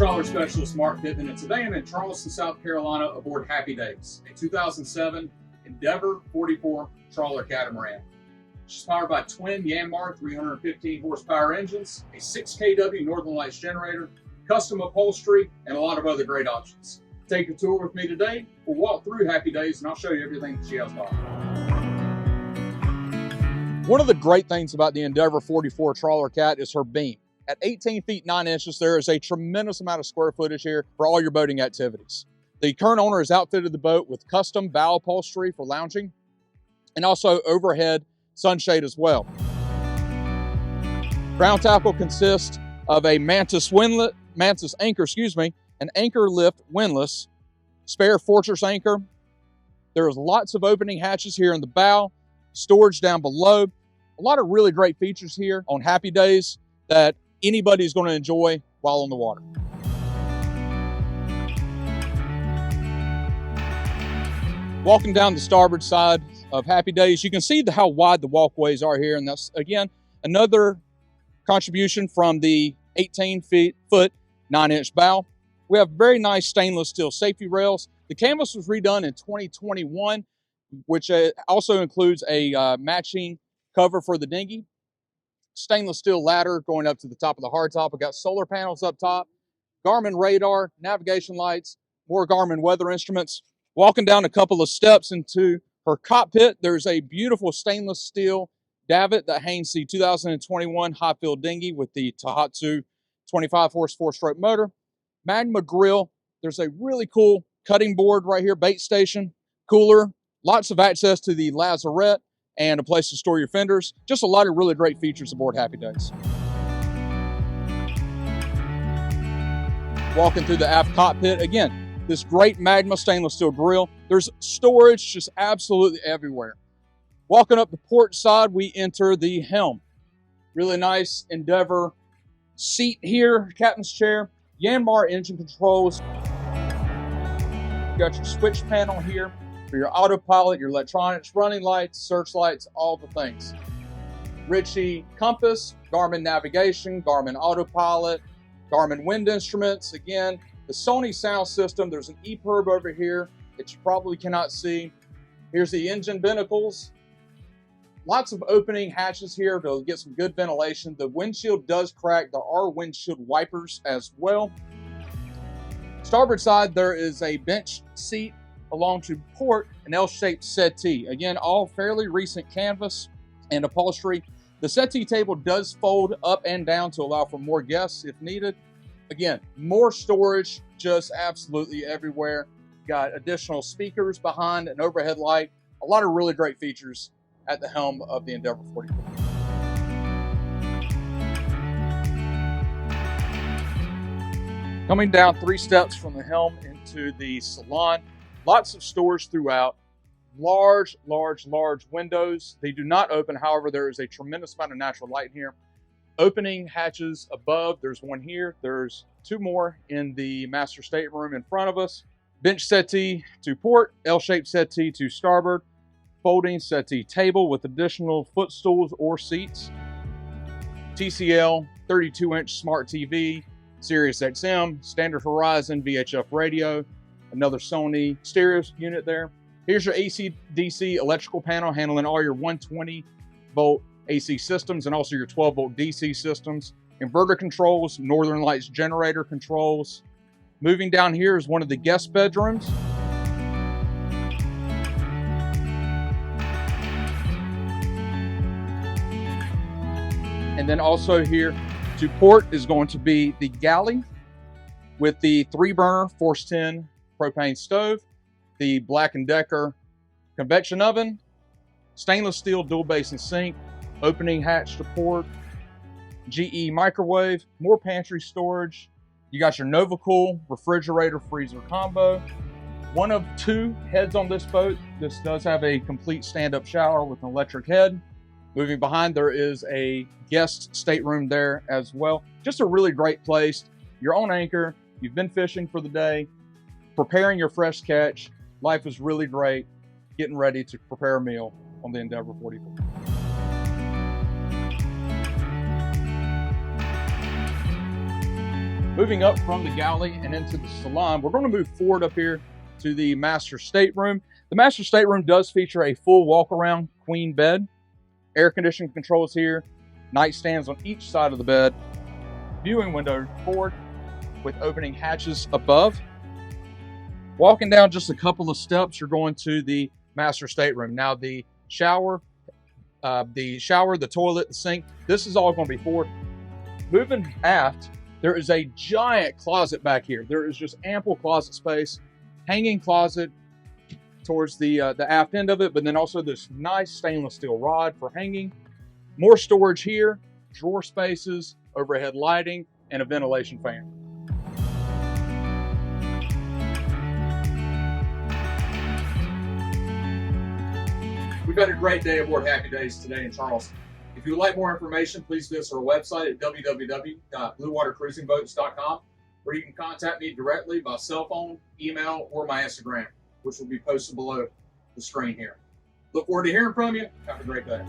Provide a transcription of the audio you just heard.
trawler specialist Mark Pittman, and today I'm in Charleston, South Carolina aboard Happy Daze, a 2007 Endeavour 44 Trawler Catamaran. She's powered by twin Yanmar 315 horsepower engines, a 6 kW Northern Lights generator, custom upholstery, and a lot of other great options. Take a tour with me today. We'll walk through Happy Daze and I'll show you everything she has to offer. One of the great things about the Endeavour 44 Trawler Cat is her beam. At 18 feet 9 inches, there is a tremendous amount of square footage here for all your boating activities. The current owner has outfitted the boat with custom bow upholstery for lounging and also overhead sunshade as well. Ground tackle consists of a mantis anchor, an anchor lift windlass, spare fortress anchor. There's lots of opening hatches here in the bow, storage down below. A lot of really great features here on Happy Daze that anybody's going to enjoy while on the water. Walking down the starboard side of Happy Daze, you can see how wide the walkways are here, and that's again another contribution from the 18-foot 9-inch bow. We have very nice stainless steel safety rails. The canvas was redone in 2021, which also includes a matching cover for the dinghy. Stainless steel ladder going up to the top of the hardtop. We've got solar panels up top, Garmin radar, navigation lights, more Garmin weather instruments. Walking down a couple of steps into her cockpit, there's a beautiful stainless steel davit that hangs the 2021 high-field dinghy with the Tohatsu 25-horse four-stroke motor. Magma grill. There's a really cool cutting board right here, bait station, cooler, lots of access to the lazarette, and a place to store your fenders. Just a lot of really great features aboard Happy Daze. Walking through the aft cockpit, again, this great Magma stainless steel grill. There's storage just absolutely everywhere. Walking up the port side, we enter the Helm. Really nice Endeavour seat here, captain's chair, Yanmar engine controls. You got your switch panel here for your autopilot, your electronics, running lights, searchlights, all the things. Ritchie compass, Garmin navigation, Garmin autopilot, Garmin wind instruments. Again, the Sony sound system. There's an EPIRB over here that you probably cannot see. Here's the engine binnacles. Lots of opening hatches here to get some good ventilation. The windshield does crack. There are windshield wipers as well. Starboard side, there is a bench seat along to port, an L-shaped settee. Again, all fairly recent canvas and upholstery. The settee table does fold up and down to allow for more guests if needed. Again, more storage just absolutely everywhere. Got additional speakers behind, an overhead light. A lot of really great features at the helm of the Endeavour 44. Coming down 3 steps from the helm into the Salon. Lots of storage throughout. Large windows. They do not open. However, there is a tremendous amount of natural light here. Opening hatches above. There's one here. There's 2 more in the master stateroom in front of us. Bench settee to port. L-shaped settee to starboard. Folding settee table with additional footstools or seats. TCL 32-inch smart TV. Sirius XM, standard Horizon VHF radio, another Sony stereo unit there. Here's your AC/DC electrical panel handling all your 120 volt AC systems and also your 12 volt DC systems. Inverter controls, Northern Lights generator controls. Moving down here is one of the guest bedrooms. And then also here to port is going to be the galley with the 3-burner Force 10 propane stove, the Black & Decker convection oven, stainless steel dual basin sink, opening hatch to port, GE microwave, more pantry storage. You got your NovaCool refrigerator freezer combo. One of 2 heads on this boat. This does have a complete stand-up shower with an electric head. Moving behind, there is a guest stateroom there as well. Just a really great place. You're on anchor. You've been fishing for the day, preparing your fresh catch. Life is really great. Getting ready to prepare a meal on the Endeavour 44. Moving up from the galley and into the salon, we're going to move forward up here to the master stateroom. The master stateroom does feature a full walk-around queen bed, air conditioning controls here, nightstands on each side of the bed, viewing window forward with opening hatches above. Walking down just a couple of steps, you're going to the master stateroom. Now the shower, the toilet, the sink, this is all going to be forward. Moving aft, there is a giant closet back here. There is just ample closet space, hanging closet towards the aft end of it, but then also this nice stainless steel rod for hanging. More storage here, drawer spaces, overhead lighting, and a ventilation fan. We've had a great day aboard Happy Daze today in Charleston. If you would like more information, please visit our website at www.bluewatercruisingboats.com, where you can contact me directly by cell phone, email, or my Instagram, which will be posted below the screen here. Look forward to hearing from you. Have a great day.